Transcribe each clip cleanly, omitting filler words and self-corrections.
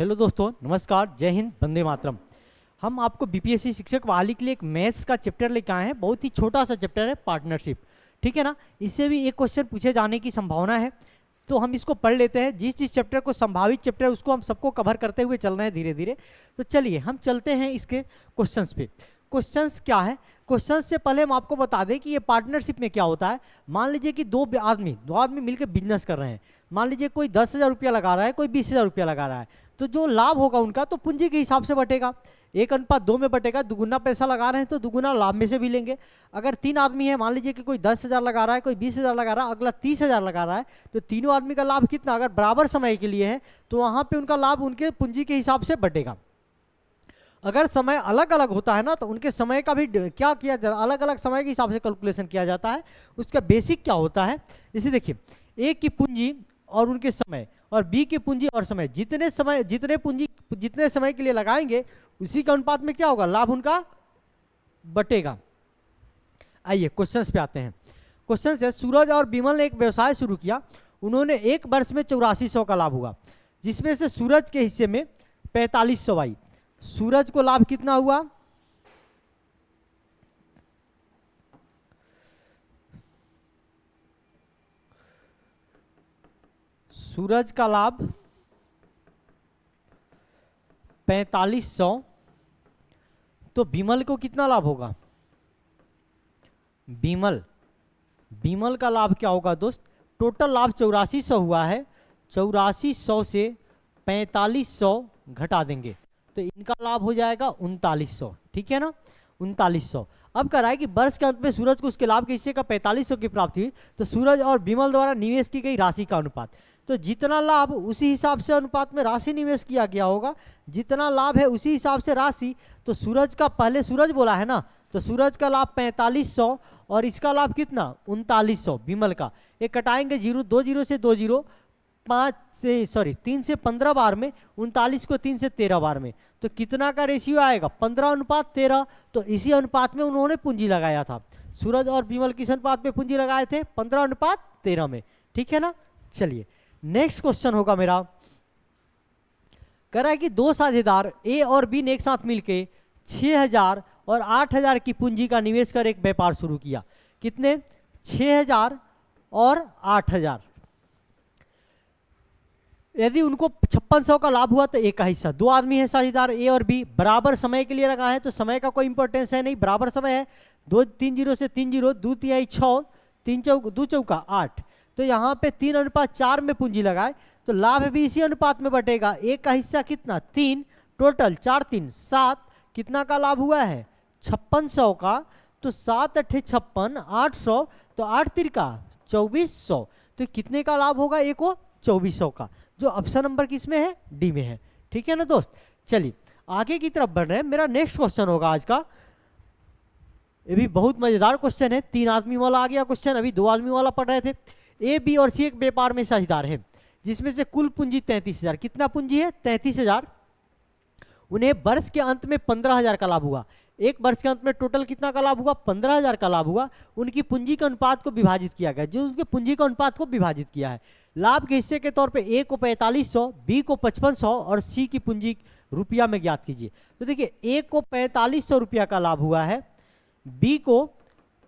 Hello दोस्तों, नमस्कार, जय हिंद, वंदे मातरम। हम आपको बीपीएससी शिक्षक बहाली के लिए एक मैथ्स का चैप्टर लेकर आए हैं। बहुत ही छोटा सा चैप्टर है, पार्टनरशिप। ठीक है ना। इससे भी एक क्वेश्चन पूछे जाने की संभावना है, तो हम इसको पढ़ लेते हैं। जिस चैप्टर को संभावित चैप्टर है उसको हम सबको कवर करते हुए चल रहे हैं धीरे धीरे। तो चलिए हम चलते हैं इसके क्वेश्चंस पे। क्वेश्चंस क्या है? क्वेश्चंस से पहले हम आपको बता दें कि ये पार्टनरशिप में क्या होता है। मान लीजिए कि दो आदमी मिलकर बिजनेस कर रहे हैं। मान लीजिए कोई 10,000 रुपया लगा रहा है, कोई 20,000 रुपया लगा रहा है। तो जो लाभ होगा उनका तो पूंजी के हिसाब से बटेगा, 1:2 में बटेगा। दुगुना पैसा लगा रहे हैं तो दुगुना लाभ में से भी लेंगे। अगर 3 आदमी है, मान लीजिए कि कोई 10,000 लगा रहा है, कोई 20,000 लगा रहा है, अगला 30,000 लगा रहा है, तो तीनों आदमी का लाभ कितना, अगर बराबर समय के लिए है तो वहां पे उनका लाभ उनके पूंजी के हिसाब से बटेगा। अगर समय अलग अलग होता है ना, तो उनके समय का भी क्या किया जाता है, अलग अलग समय के हिसाब से कैलकुलेशन किया जाता है। उसका बेसिक क्या होता है, इसे देखिए, ए की पूंजी और उनके समय, और बी की पूंजी और समय, जितने समय के लिए लगाएंगे उसी के अनुपात में क्या होगा, लाभ उनका बटेगा। आइए क्वेश्चंस पे आते हैं। क्वेश्चन है, सूरज और विमल ने एक व्यवसाय शुरू किया। उन्होंने एक वर्ष में 8400 का लाभ हुआ, जिसमें से सूरज के हिस्से में 4500 आई। सूरज को लाभ कितना हुआ? सूरज का लाभ 4500, तो विमल को कितना लाभ होगा? विमल का लाभ क्या होगा दोस्त? टोटल लाभ 8400 हुआ है, 8400 से 4500 घटा देंगे तो इनका लाभ हो जाएगा 3900। ठीक है ना, 3900। अब कह रहा है कि वर्ष के अंत में सूरज को उसके लाभ के हिस्से का 4500 की प्राप्ति हुई, तो सूरज और विमल द्वारा निवेश की गई राशि का अनुपात। तो जितना लाभ उसी हिसाब से अनुपात में राशि निवेश किया गया होगा, जितना लाभ है उसी हिसाब से राशि। तो सूरज का, पहले सूरज बोला है ना, तो सूरज का लाभ 4500 और इसका लाभ कितना, 3900 विमल का। ये कटाएंगे जीरो, 2 जीरो से 2 जीरो, 3 से 15 बार में, 39 को 3 से 13 बार में, तो कितना का रेशियो आएगा, 15:13। तो इसी अनुपात में उन्होंने पूंजी लगाया था। सूरज और विमल किस अनुपात में पूंजी लगाए थे? 15:13 में। ठीक है ना। चलिए नेक्स्ट क्वेश्चन होगा मेरा, कह रहा है कि दो साझेदार ए और बी ने एक साथ मिलकर 6000 और 8000 की पूंजी का निवेश कर एक व्यापार शुरू किया। कितने? 6000 और 8000। यदि उनको 5600 का लाभ हुआ तो एक का हिस्सा, दो आदमी है साझेदार ए और बी, बराबर समय के लिए लगा है, तो समय का कोई इंपॉर्टेंस है नहीं, बराबर समय है। 3 जीरो से 3 जीरो, 2 तिहाई 6, 2 चौका 8, तो यहाँ पे 3:4 में पूंजी लगाए तो लाभ भी इसी अनुपात में बटेगा। एक का हिस्सा कितना, 3, टोटल 4 3 7, कितना का लाभ हुआ है, 5600 का। तो 7 8 56, 800, तो 8 तिरका 2400, तो कितने का लाभ होगा, एक को 2400 का, जो ऑप्शन नंबर किसमें है, डी में है। ठीक है ना दोस्त। चलिए आगे की तरफ बढ़ रहे हैं। मेरा नेक्स्ट क्वेश्चन होगा आज का, ये भी बहुत मजेदार क्वेश्चन है। 3 आदमी वाला आ गया क्वेश्चन, अभी 2 आदमी वाला पढ़ रहे थे। ए बी और सी एक व्यापार में साझेदार है, जिसमें से कुल पूंजी 33,000। कितना पूंजी है? 33,000। उन्हें वर्ष के अंत में 15,000 का लाभ हुआ। एक वर्ष के अंत में टोटल कितना का लाभ हुआ? 15,000 का लाभ हुआ। उनकी पूंजी के अनुपात को विभाजित किया गया, जो उनके पूंजी के अनुपात को विभाजित किया है। लाभ के हिस्से के तौर पे ए को 4500, बी को 5500 और सी की पूंजी रुपया में ज्ञात कीजिए। तो देखिए, ए को 4500 रुपया का लाभ हुआ है, बी को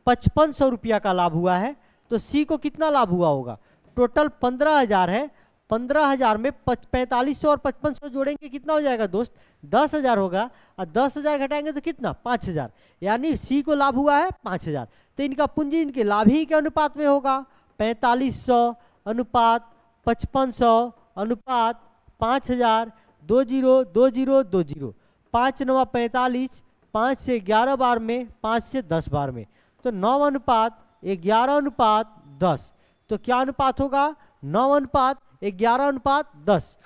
5500 रुपया का लाभ हुआ है, तो सी को कितना लाभ हुआ होगा? टोटल 15,000 है। 15,000 में 4500 और 5500 जोड़ेंगे कितना हो जाएगा दोस्त? 10,000 होगा, और 10,000 घटाएंगे तो कितना? 5,000। यानी सी को लाभ हुआ है 5,000। तो इनका पूंजी इनके लाभ ही के अनुपात में होगा। 4500 अनुपात 5500 अनुपात 5,000, 2 जीरो 2 जीरो 2 जीरो, 5 9 45, 5 से 11 बार में, 5 से 10 बार में, तो 9:11:10। तो क्या अनुपात होगा? 9:11:10।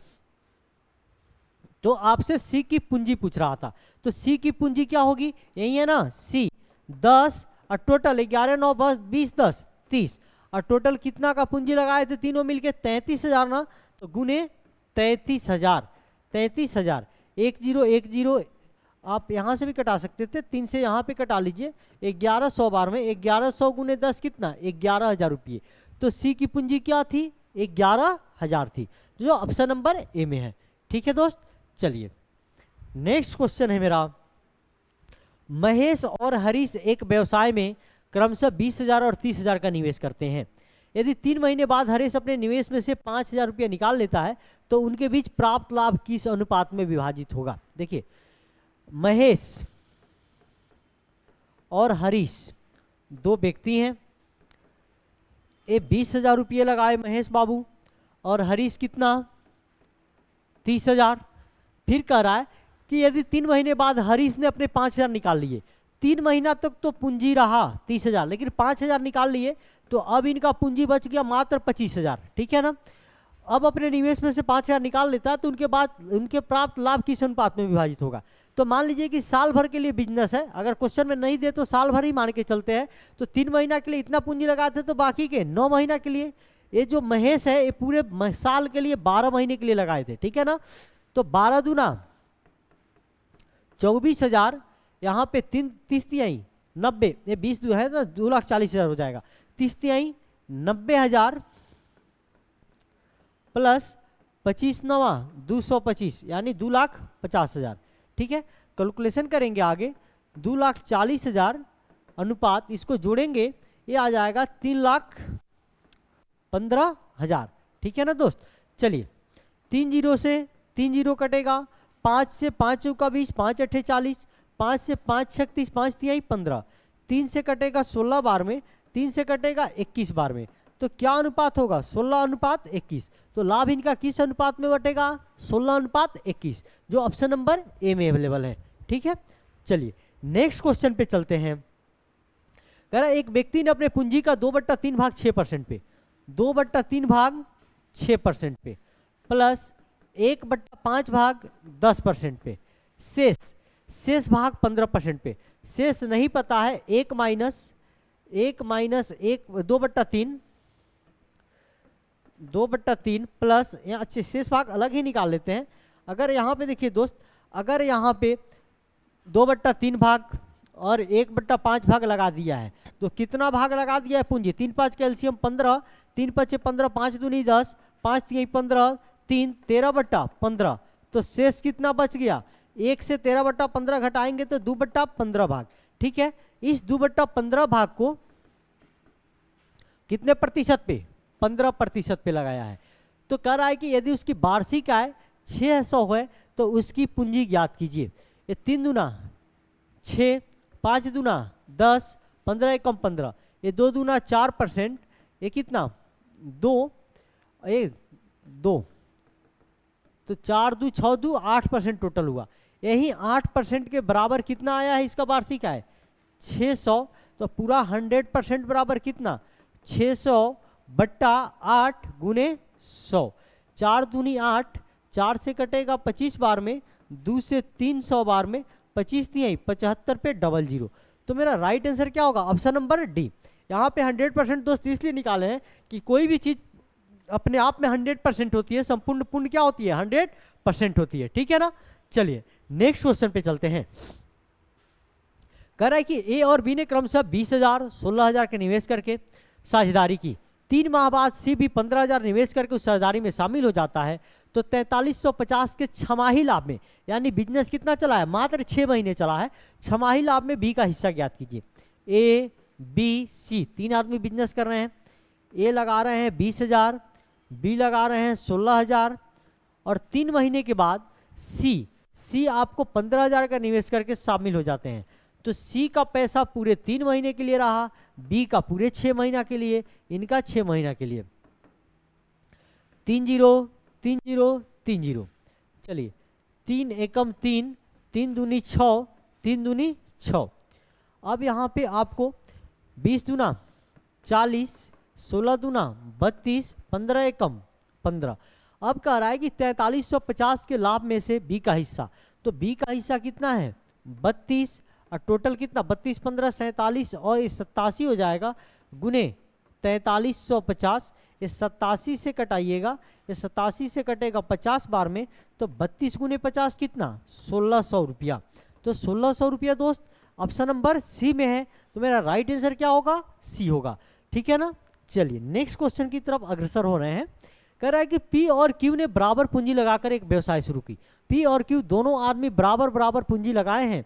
तो आपसे सी की पूंजी पूछ रहा था, तो सी की पूंजी क्या होगी? यही है ना, सी 10 और टोटल 11 9 20 10 30, और टोटल कितना का पूंजी लगाए थे तीनों मिलके? 33,000 ना, तो गुने 33,000। 33,000, 1 जीरो 1 जीरो, आप यहाँ से भी कटा सकते थे, 3 से यहाँ पे कटा लीजिए। 1100 बार में 1100 गुने 10 कितना? 11,000 रुपये। तो सी की पूंजी क्या थी? 11,000 थी, जो ऑप्शन नंबर ए में है। ठीक है दोस्त। चलिए नेक्स्ट क्वेश्चन है मेरा, महेश और हरीश एक व्यवसाय में क्रमशः 20,000 और 30,000 का निवेश करते हैं। यदि 3 महीने बाद हरीश अपने निवेश में से 5,000 रुपया निकाल लेता है तो उनके बीच प्राप्त लाभ किस अनुपात में विभाजित होगा। देखिए महेश और हरीश दो व्यक्ति हैं, ये 20,000 रुपये लगाए महेश बाबू और हरीश कितना 30,000। फिर कह रहा है कि यदि 3 महीने बाद हरीश ने अपने 5,000 निकाल लिए, 3 महीना तक तो पूंजी रहा 30,000, लेकिन 5,000 निकाल लिए तो अब इनका पूंजी बच गया मात्र 25,000, ठीक है ना। अब अपने निवेश में से 5,000 निकाल लेता है तो उनके बाद उनके प्राप्त लाभ किस अनुपात में विभाजित होगा। तो मान लीजिए कि साल भर के लिए बिजनेस है, अगर क्वेश्चन में नहीं दे तो साल भर ही मान के चलते हैं, तो 3 महीना के लिए इतना पूंजी लगाए थे तो बाकी के 9 महीना के लिए, ये जो महेश है ये पूरे साल के लिए 12 महीने के लिए लगाए थे, ठीक है ना। तो 12 दूना 24,000, यहाँ पे 3 90, ये 20 है ना 2,40,000 हो जाएगा, 3 90,000 प्लस 25 9 225 यानी 2,50,000, ठीक है। कैलकुलेशन करेंगे आगे, 2,40,000 अनुपात इसको जोड़ेंगे ये आ जाएगा 3,15,000, ठीक है ना दोस्त। चलिए 3 जीरो से 3 जीरो कटेगा, 5 से 5 चौका 20, 5 अट्ठे 40, 5 से 5 36, 5 तिहाई 15, 3 से कटेगा 16 बार में, 3 से कटेगा 21 बार में, तो क्या अनुपात होगा 16:21। तो लाभ इनका किस अनुपात में बटेगा 16:21, जो ऑप्शन नंबर ए में अवेलेबल है, ठीक है। चलिए नेक्स्ट क्वेश्चन पे चलते हैं। कह रहा है एक व्यक्ति ने अपने पूंजी का 2/3 भाग 6% पे, 2/3 भाग 6% पे प्लस 1/5 भाग 10% पे, शेष भाग 15% पे। शेष नहीं पता है, 1 माइनस 1 2/3 प्लस यहाँ अच्छे शेष भाग अलग ही निकाल लेते हैं। अगर यहाँ पे देखिए दोस्त, अगर यहाँ पे 2/3 भाग और 1/5 भाग लगा दिया है तो कितना भाग लगा दिया है पूंजी, 3 5 कैल्शियम 15, 3 5 15, 5 दूनी 10, 5 3 15, 3 13/15, तो शेष कितना बच गया, 1 से 13/15 घटाएंगे तो 2/15 भाग, ठीक है। इस 2/15 भाग को कितने प्रतिशत पे, 15% पे लगाया है। तो कह रहा है कि यदि उसकी वार्षिक आय 600 है तो उसकी पूंजी ज्ञात कीजिए। ये 3 दूना 6, 5 दूना 10, 15 एकम 15, ये 2 दूना 4%, ये कितना 2, तो 4 दू 6 दू 8% टोटल हुआ। यही 8% के बराबर कितना आया है इसका वार्षिक आय 600, तो पूरा 100% बराबर कितना 600/8 गुने 100, 4 दूनी 8, 4 से कटेगा 25 बार में, 2 से 300 बार में, 25 तिहाई 75 पे 00। तो मेरा राइट आंसर क्या होगा ऑप्शन नंबर डी। यहाँ पे 100% दोस्त इसलिए निकाले हैं कि कोई भी चीज अपने आप में 100% होती है, संपूर्ण पूर्ण क्या होती है 100% होती है, ठीक है ना। चलिए नेक्स्ट क्वेश्चन पे चलते हैं। कह रहा है कि ए और बी ने क्रमशः 20,000 16,000 के निवेश करके साझेदारी की, 3 माह बाद सी भी 15,000 निवेश करके उस साझेदारी में शामिल हो जाता है, तो 4350 के छमाही लाभ में, यानी बिजनेस कितना चला है मात्र 6 महीने चला है, छमाही लाभ में बी का हिस्सा ज्ञात कीजिए। ए बी सी 3 आदमी बिजनेस कर रहे हैं, ए लगा रहे हैं 20,000, बी लगा रहे हैं 16,000 और 3 महीने के बाद सी आपको 15,000 का निवेश करके शामिल हो जाते हैं। तो सी का पैसा पूरे 3 महीने के लिए रहा, बी का पूरे 6 महीना के लिए, इनका 6 महीना के लिए। 3 0 3 0 3 0। चलिए 3 एकम 3, 3 दूनी 6, 3 दूनी 6। अब यहाँ पे आपको 20 दूना 40, 16 दूना 32, 15 एकम 15। अब कह रहा है कि 4350 के लाभ में से बी का हिस्सा, तो बी का हिस्सा कितना है 32, और टोटल कितना 32 15 47 और ये 87 हो जाएगा गुने 4350। ये 87 से कटाइएगा, ये 87 से कटेगा 50 बार में, तो 32 गुने 50 कितना 1600 रुपया। तो 1600 रुपया दोस्त ऑप्शन नंबर सी में है, तो मेरा राइट आंसर क्या होगा सी होगा, ठीक है ना। चलिए नेक्स्ट क्वेश्चन की तरफ अग्रसर हो रहे हैं। कह रहा है कि पी और क्यू ने बराबर पूंजी लगाकर एक व्यवसाय शुरू की। पी और क्यू दोनों आदमी बराबर बराबर पूंजी लगाए हैं।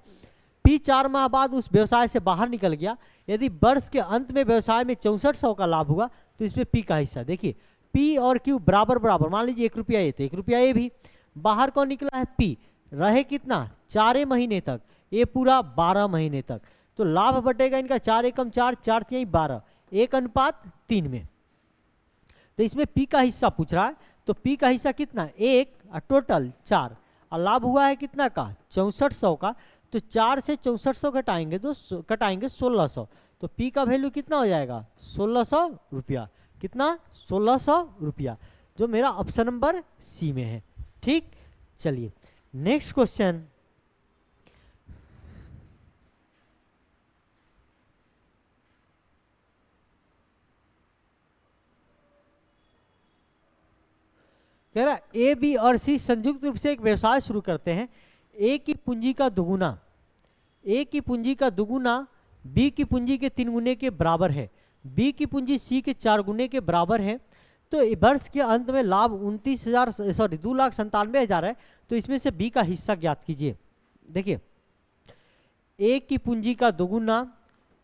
पी 4 माह बाद उस व्यवसाय से बाहर निकल गया। यदि वर्ष के अंत में व्यवसाय में 6400 का लाभ हुआ तो इसमें पी का हिस्सा। देखिए पी और क्यू बराबर बराबर, मान लीजिए 1 रुपया ये तो 1 रुपया ये भी। बाहर कौन निकला है? पी। रहे कितना? 4 महीने तक, ये पूरा 12 महीने तक। तो लाभ बटेगा इनका 4 एकम 4, 4 तिहाई 12, 1:3 में। तो इसमें पी का हिस्सा पूछ रहा है, तो पी का हिस्सा कितना? 1 और टोटल 4, और लाभ हुआ है कितना का? 6400 का। तो 4 से 6400 घटाएंगे तो कटाएंगे 1600, तो पी का वैल्यू कितना हो जाएगा? 1600 रुपया। कितना? 1600 रुपया, जो मेरा ऑप्शन नंबर सी में है। ठीक, चलिए नेक्स्ट क्वेश्चन। कह रहा ए, बी और सी संयुक्त रूप से एक व्यवसाय शुरू करते हैं। ए की पूंजी का दुगुना, ए की पूंजी का दुगुना बी की पूंजी के 3 गुने के बराबर है। बी की पूंजी सी के 4 गुने के बराबर है। तो वर्ष के अंत में लाभ 2,97,000 है। तो इसमें से बी का हिस्सा ज्ञात कीजिए। देखिए ए की पूंजी का दुगुना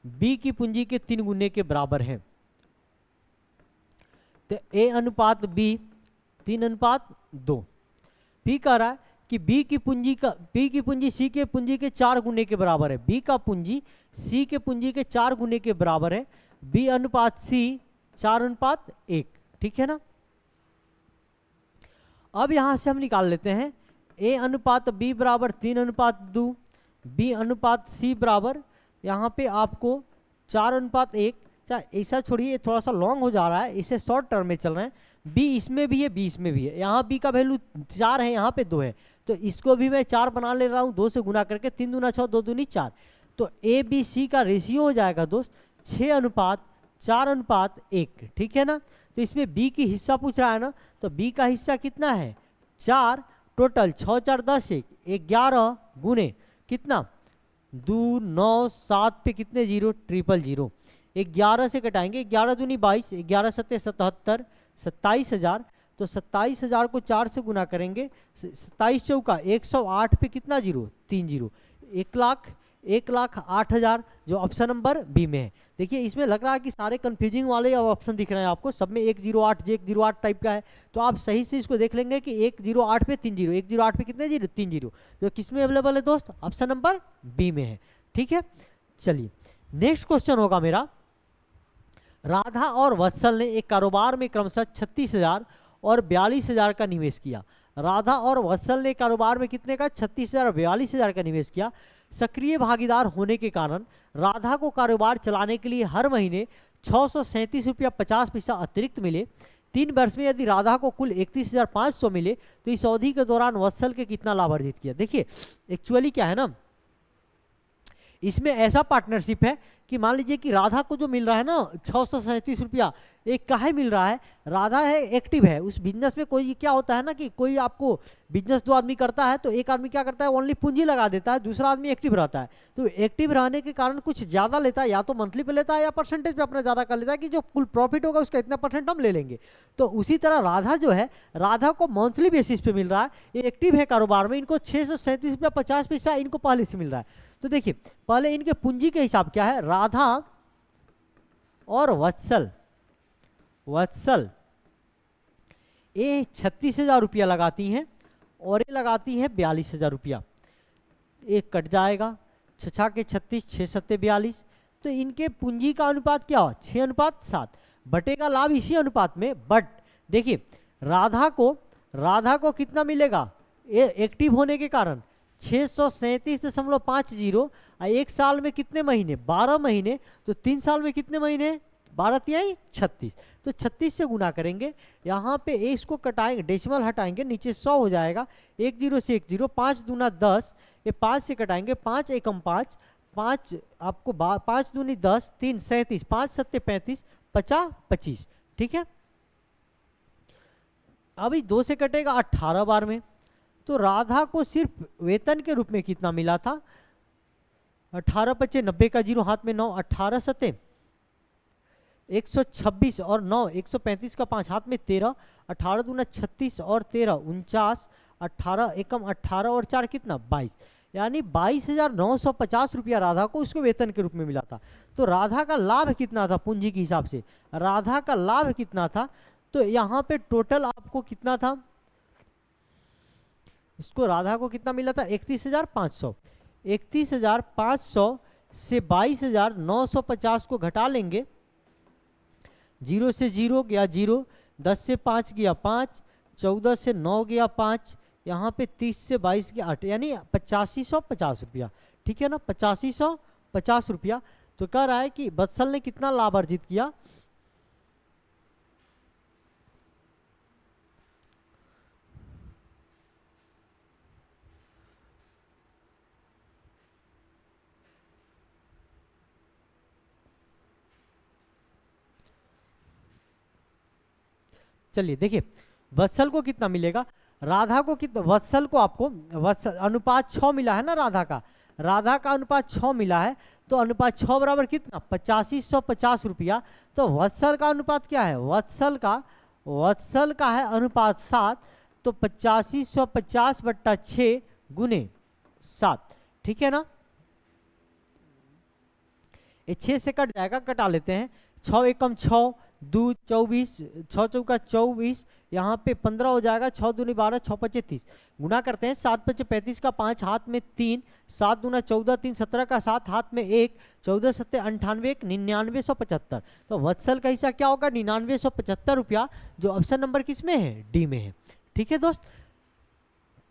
बी की पूंजी के 3 गुने के बराबर है। तो ए अनुपात बी 3:2। बी कह रहा है कि बी की पूंजी सी के पूंजी के 4 गुने के बराबर है। बी का पूंजी सी के पूंजी के 4 गुने के बराबर है। बी अनुपात सी 4:1। ठीक है ना। अब यहां से हम निकाल लेते हैं ए अनुपात बी बराबर 3:2, बी अनुपात सी बराबर यहाँ पे आपको 4:1। ऐसा छोड़िए, थोड़ा सा लॉन्ग हो जा रहा है, इसे शॉर्ट टर्म में चल रहे हैं। बी इसमें भी है, बी इसमें भी है। यहाँ बी का वैल्यू 4 है, यहाँ पे 2 है, तो इसको भी मैं 4 बना ले रहा हूँ, 2 से गुना करके। 3 दूना 6, 2 दूनी 4। तो ए बी सी का रेशियो हो जाएगा दोस्त 6:4:1। ठीक है ना। तो इसमें बी की हिस्सा पूछ रहा है ना, तो बी का हिस्सा कितना है? 4। टोटल 6 4 10 11 गुने कितना? 2 9 7 पे कितने जीरो? 000। 11 से कटाएंगे, 11 दूनी 22, 11 सत्ते 77, 27,000। तो 27,000 को 4 से गुना करेंगे, 27 चौका 108 पे कितना जीरो? 3 जीरो। 1,08,000 जो ऑप्शन नंबर बी में है। देखिए इसमें लग रहा है कि सारे कंफ्यूजिंग वाले ऑप्शन दिख रहे हैं आपको, सब में 108 टाइप का है। तो आप सही से इसको देख लेंगे कि 108 पे 3 जीरो, 108 पे कितने जीरो? 3 जीरो। जो किस में अवेलेबल है दोस्त? ऑप्शन नंबर बी में है। ठीक है, चलिए नेक्स्ट क्वेश्चन होगा मेरा। राधा और वत्सल ने एक कारोबार में क्रमशः 36,000 और 42,000 का निवेश किया। राधा और वत्सल ने कारोबार में कितने का? 36,000 और 42,000 का निवेश किया। सक्रिय भागीदार होने के कारण राधा को कारोबार चलाने के लिए हर महीने 637 रुपया 50 पैसा अतिरिक्त मिले। 3 वर्ष में यदि राधा को कुल 31,500 मिले तो इस अवधि के दौरान वत्सल के कितना लाभ अर्जित किया? देखिए एक्चुअली क्या है ना, इसमें ऐसा पार्टनरशिप है कि मान लीजिए कि राधा को जो मिल रहा है ना 637 रुपया, एक काहे मिल रहा है? राधा है एक्टिव है उस बिजनेस में। कोई क्या होता है ना कि कोई आपको बिजनेस 2 आदमी करता है, तो एक आदमी क्या करता है? ओनली पूंजी लगा देता है, दूसरा आदमी एक्टिव रहता है। तो एक्टिव रहने के कारण कुछ ज़्यादा लेता है, या तो मंथली पे लेता है या परसेंटेज पे अपना ज़्यादा कर लेता है कि जो कुल प्रॉफिट होगा उसका इतना % हम ले लेंगे। तो उसी तरह राधा जो है, राधा को मंथली बेसिस पे मिल रहा है, ये एक्टिव है कारोबार में, इनको 637 रुपया 50 पैसा इनको पहले से मिल रहा है। तो देखिए पहले इनके पूंजी के हिसाब क्या है? राधा और वत्सल ये 36,000 रुपया लगाती हैं और ये लगाती है 42,000 रुपया। एक कट जाएगा, 6 के 36, 6 सत्ते 42। तो इनके पूंजी का अनुपात क्या हो? 6:7। बटेगा लाभ इसी अनुपात में। बट देखिए राधा को कितना मिलेगा? एक्टिव होने के कारण 637.50। एक साल में कितने महीने? 12 महीने। तो 3 साल में कितने महीने? 12 तिहाई 36। तो 36 से गुना करेंगे, यहाँ पे ए इसको कटाएंगे, डेसिमल हटाएंगे, नीचे 100 हो जाएगा। 1 0 से 1 0, 5 दूना 10, ये 5 से कटाएंगे, 5 एकम 5, 5 आपको 5 दूनी 10, 3 37, 5 सत्ते 35, 50 25। ठीक है, अभी 2 से कटेगा 18 बार में। तो राधा को सिर्फ वेतन के रूप में कितना मिला था? 18 × 5 = 90 का जीरो, हाथ में 9, 18 सत्ते 126 और 9, 135 का 5 हाथ में 13, 18 दूना 36 और 13 49, 18 एकम 18 और 4 कितना 22, यानी 22,950 रुपया राधा को उसको वेतन के रूप में मिला था। तो राधा का लाभ कितना था पूंजी के हिसाब से, राधा का लाभ कितना था, तो यहाँ पे टोटल आपको कितना था, इसको राधा को कितना मिला था 31,500, 31,500 से 22,950 को घटा लेंगे, 0 से 0 गया 0, 10 से 5 गया 5, 14 से 9 गया 5, यहाँ पे 30 से 22 गया 8, यानी 8550 रुपया, ठीक है ना, 8550 रुपया। तो कह रहा है कि वत्सल ने कितना लाभ अर्जित किया, चलिए देखिए वत्सल को कितना मिलेगा, राधा को कितना, वत्सल को आपको वत्सल अनुपात 6 मिला है ना, राधा का अनुपात 6 मिला है, तो अनुपात 6 बराबर कितना 8550 रुपया। तो वत्सल का अनुपात क्या है, वत्सल का है अनुपात 7, तो 8550 बट्टा 6 गुने 7, ठीक है ना, ये 6 से कट जाएगा, कटा लेते हैं, 6 एकम 6, 2 24, 6 चौका 24, यहाँ पे 15 हो जाएगा, 6 दूनी 12, 6 पचे 30, गुना करते हैं, 7 पचे 35 का 5 हाथ में 3, 7 दूना 14, 3 17 का 7 हाथ में 1, 14 सत्ते 98, 9975। तो वत्सल का हिस्सा क्या होगा 9975 रुपया, जो ऑप्शन नंबर किस में है, डी में है, ठीक है दोस्त।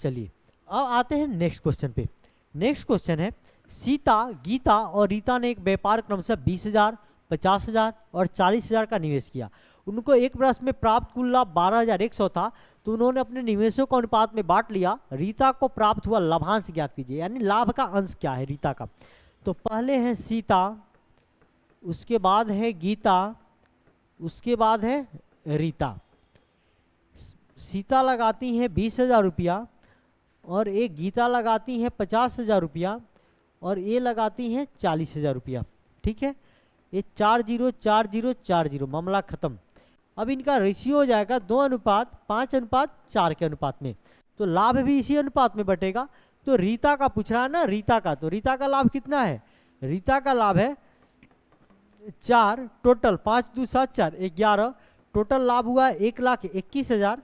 चलिए अब आते हैं नेक्स्ट क्वेश्चन पे। नेक्स्ट क्वेश्चन है, सीता, गीता और रीता ने एक व्यापार क्रमशः 20,000, 50,000 और 40,000 का निवेश किया। उनको एक वर्ष में प्राप्त कुल लाभ 12,100 था, तो उन्होंने अपने निवेशों को अनुपात में बांट लिया। रीता को प्राप्त हुआ लाभांश ज्ञात कीजिए, यानी लाभ का अंश क्या है रीता का। तो पहले है सीता, उसके बाद है गीता, उसके बाद है रीता। सीता लगाती है 20,000 रुपया और एक गीता लगाती है 50,000 रुपया और ये लगाती हैं 40,000 रुपया, ठीक है। ये 4 0 4 0 4 0, मामला खत्म। अब इनका रेशियो हो जाएगा 2:5:4 के अनुपात में, तो लाभ भी इसी अनुपात में बटेगा। तो रीता का पूछ रहा है ना, रीता का, तो रीता का लाभ कितना है, रीता का लाभ है 4, टोटल 5 2 7 4 11, टोटल लाभ हुआ 1,21,000,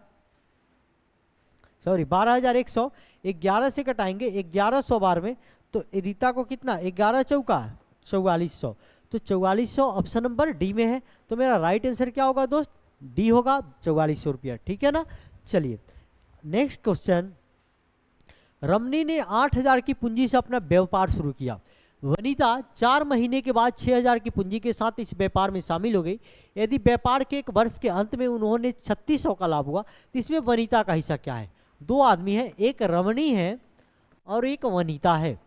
सॉरी 12,100, 11 से कटाएंगे 1100 बार में, तो रीता को कितना 11 चौका 4400, तो 4400 ऑप्शन नंबर डी में है। तो मेरा राइट आंसर क्या होगा दोस्त, डी होगा 4400 रुपया, ठीक है ना। चलिए नेक्स्ट क्वेश्चन, रमनी ने 8,000 की पूंजी से अपना व्यापार शुरू किया। वनीता 4 महीने के बाद 6,000 की पूंजी के साथ इस व्यापार में शामिल हो गई। यदि व्यापार के 1 वर्ष के अंत में उन्होंने 3600 का लाभ हुआ, तो इसमें वनीता का हिस्सा क्या है। 2 आदमी हैं, एक रमणी है और एक वनीता है।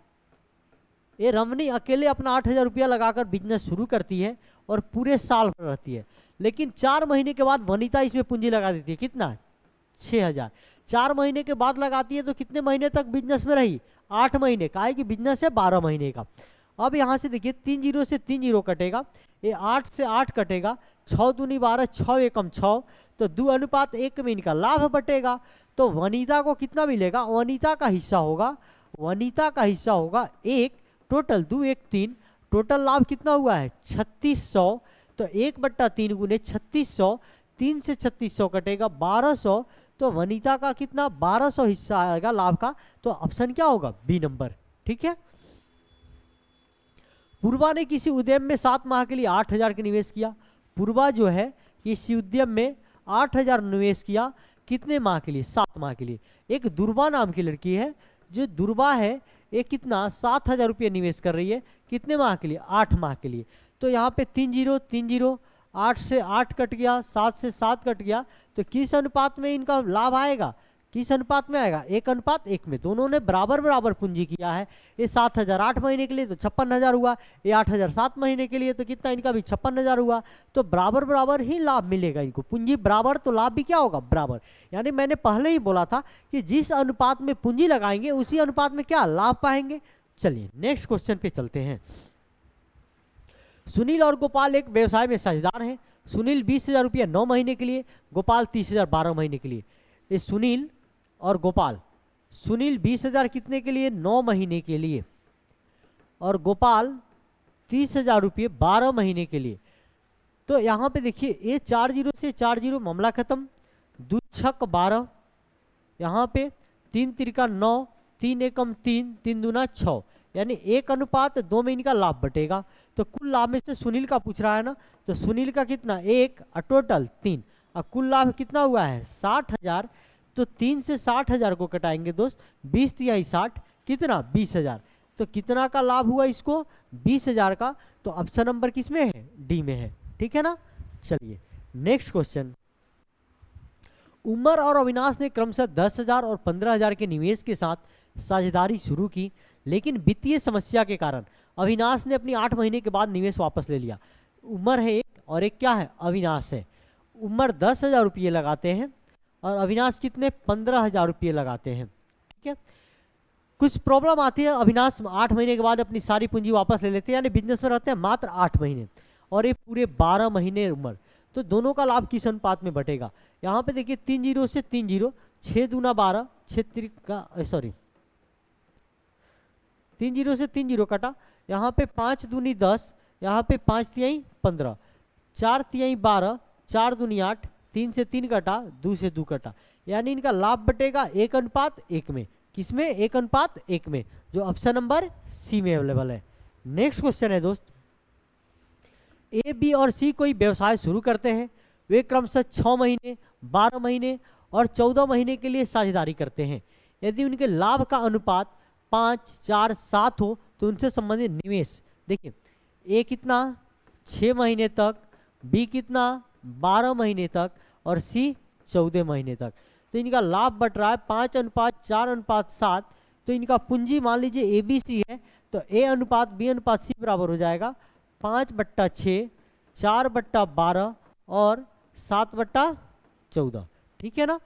ये रमणी अकेले अपना 8,000 रुपया लगाकर बिजनेस शुरू करती है और पूरे साल भर रहती है, लेकिन 4 महीने के बाद वनीता इसमें पूंजी लगा देती है, कितना 6,000। 4 महीने के बाद लगाती है तो कितने महीने तक बिजनेस में रही, 8 महीने का है कि बिजनेस है 12 महीने का। अब यहाँ से देखिए 3 0 से 3 0 कटेगा, ये 8 से 8 कटेगा, 6 दूनी 12, 6 एकम 6, तो 2:1 में इनका लाभ बटेगा। तो वनीता को कितना मिलेगा, वनीता का हिस्सा होगा, वनीता का हिस्सा होगा 1, टोटल 2 1 3, टोटल लाभ कितना हुआ है 3600, तो 1/3 गुने 3600, 3 से 3600 कटेगा 1200, तो वनीता का कितना 1200 हिस्सा आएगा लाभ का। तो ऑप्शन क्या होगा, बी नंबर, ठीक है। पूर्वा ने किसी उद्यम में 7 माह के लिए 8,000 का निवेश किया। पूर्वा जो है किसी उद्यम में 8,000 निवेश किया, कितने माह के लिए, 7 माह के लिए। एक दुर्वा नाम की लड़की है, जो दुर्वा है ये कितना 7,000 रुपये निवेश कर रही है, कितने माह के लिए, 8 माह के लिए। तो यहाँ पे 3 0 3 0, 8 से 8 कट गया, 7 से 7 कट गया, तो किस अनुपात में इनका लाभ आएगा, किस अनुपात में आएगा, 1:1 में। दोनों ने बराबर बराबर पूंजी किया है। ये 7,000 8 महीने के लिए तो 56,000 हुआ, ये 8,000 7 महीने के लिए तो कितना इनका भी 56,000 हुआ। तो बराबर बराबर ही लाभ मिलेगा इनको, पूंजी बराबर तो लाभ भी क्या होगा बराबर। यानी मैंने पहले ही बोला था कि जिस अनुपात में पूंजी लगाएंगे उसी अनुपात में क्या लाभ पाएंगे। चलिए नेक्स्ट क्वेश्चन पे चलते हैं। सुनील और गोपाल एक व्यवसाय में साझेदार हैं। सुनील 20,000 रुपया 9 महीने के लिए, गोपाल 30,000 12 महीने के लिए। ये सुनील और गोपाल, सुनील 20,000 कितने के लिए? 9 महीने के लिए, और गोपाल 30,000 रुपये 12 महीने के लिए। तो यहाँ पे देखिए ये 4 जीरो से 4 जीरो, मामला खत्म। 2 छक 12, यहाँ पे 3 तिरका 9, 3 एकम 3, 3 दूना 6, यानी 1:2 में इनका लाभ बटेगा। तो कुल लाभ में से सुनील का पूछ रहा है ना, तो सुनील का कितना? 1 और टोटल 3, और कुल लाभ कितना हुआ है? 60,000। तो 3 से 60,000 को कटाएंगे दोस्त, 20 तिहाई 60, कितना? 20,000। तो कितना का लाभ हुआ इसको? 20,000 का। तो ऑप्शन नंबर किस में है? डी में है। ठीक है ना। चलिए नेक्स्ट क्वेश्चन। उमर और अविनाश ने क्रमशः 10,000 और 15,000 के निवेश के साथ साझेदारी शुरू की, लेकिन वित्तीय समस्या के कारण अविनाश ने अपनी 8 महीने के बाद निवेश वापस ले लिया। उमर है एक और एक क्या है? अविनाश है। उमर 10,000 रुपये लगाते हैं और अविनाश कितने? 15,000 रुपये लगाते हैं। ठीक है। कुछ प्रॉब्लम आती है, अविनाश 8 महीने के बाद अपनी सारी पूंजी वापस ले लेते हैं, यानी बिजनेस में रहते हैं मात्र 8 महीने, और ये पूरे 12 महीने उम्र। तो दोनों का लाभ किस अनुपात में बटेगा? यहाँ पे देखिए 3 जीरो से 3 जीरो, 6 दूना 12, 3 जीरो से 3 जीरो कटा, यहाँ पे 5 दूनी 10, यहाँ पे 5 तिहाई 15, 4 तिहाई 12, 4 दूनी 8, 3 से 3 कटा, 2 से 2 कटा, यानी इनका लाभ बटेगा 1:1 में। किसमें? 1:1 में, जो ऑप्शन नंबर सी में अवेलेबल है। नेक्स्ट क्वेश्चन है दोस्त, ए, बी और सी कोई व्यवसाय शुरू करते हैं। वे क्रमशः 6 महीने, 12 महीने और 14 महीने के लिए साझेदारी करते हैं। यदि उनके लाभ का अनुपात 5, 4, 7 हो तो उनसे संबंधित निवेश देखिए, ए कितना? 6 महीने तक, बी कितना? 12 महीने तक, और सी 14 महीने तक। तो इनका लाभ बट रहा है 5:4:7। तो इनका पूंजी मान लीजिए ABC है, तो A:B:C बराबर हो जाएगा 5/6, 4/12 और 7/14। ठीक है ना।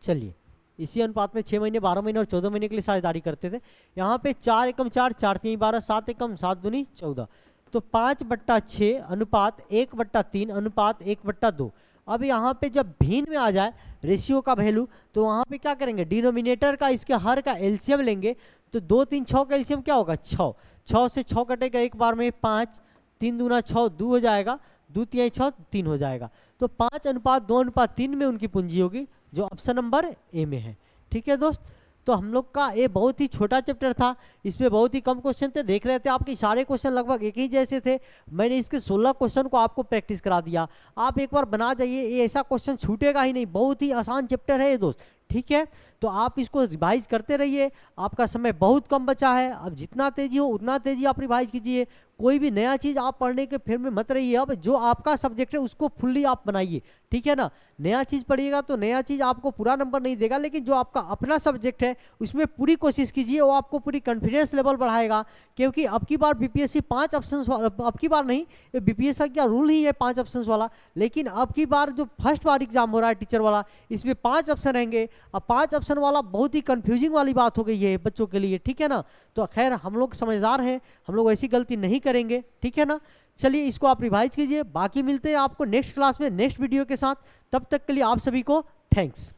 चलिए इसी अनुपात में 6 महीने, 12 महीने और 14 महीने के लिए साझेदारी करते थे। यहाँ पे 4 एकम 4, 4 तिहाई 12, 7 एकम 7 दूनी 14। तो 5/6 अनुपात 1/3 अनुपात 1/2। अब यहाँ पे जब भिन्न में आ जाए रेशियो का वैल्यू, तो वहाँ पे क्या करेंगे? डिनोमिनेटर का इसके हर का एलसीएम लेंगे। तो 2, 3, 6 का एलसीएम क्या होगा? 6। 6 से 6 कटेगा एक बार में 5, 3 दूना 6, 2 हो जाएगा, 2 तिहाई 6, 3 हो जाएगा। तो 5:2:3 में उनकी पूंजी होगी, जो ऑप्शन नंबर ए में है। ठीक है दोस्त। तो हम लोग का ये बहुत ही छोटा चैप्टर था, इसमें बहुत ही कम क्वेश्चन थे। देख रहे थे आपके सारे क्वेश्चन लगभग एक ही जैसे थे। मैंने इसके 16 क्वेश्चन को आपको प्रैक्टिस करा दिया। आप एक बार बना जाइए, ये ऐसा क्वेश्चन छूटेगा ही नहीं। बहुत ही आसान चैप्टर है ये दोस्त। ठीक है। तो आप इसको रिवाइज करते रहिए। आपका समय बहुत कम बचा है, अब जितना तेजी हो उतना तेजी आप रिवाइज कीजिए। कोई भी नया चीज़ आप पढ़ने के फिर में मत रहिए। अब जो आपका सब्जेक्ट है उसको फुल्ली आप बनाइए। ठीक है ना। नया चीज़ पढ़िएगा तो नया चीज़ आपको पूरा नंबर नहीं देगा, लेकिन जो आपका अपना सब्जेक्ट है उसमें पूरी कोशिश कीजिए, वो आपको पूरी कॉन्फिडेंस लेवल बढ़ाएगा। क्योंकि अब की बार बीपीएससी 5 ऑप्शंस, अब की बार नहीं, बीपीएससी का रूल ही है 5 ऑप्शंस वाला। लेकिन अब की बार जो फर्स्ट बार एग्जाम हो रहा है टीचर वाला, इसमें 5 ऑप्शन रहेंगे। अब 5 ऑप्शन वाला बहुत ही कंफ्यूजिंग वाली बात हो गई है बच्चों के लिए। ठीक है ना। तो खैर हम लोग समझदार हैं, हम लोग ऐसी गलती नहीं करेंगे। ठीक है ना। चलिए इसको आप रिवाइज कीजिए। बाकी मिलते हैं आपको नेक्स्ट क्लास में नेक्स्ट वीडियो के साथ। तब तक के लिए आप सभी को थैंक्स।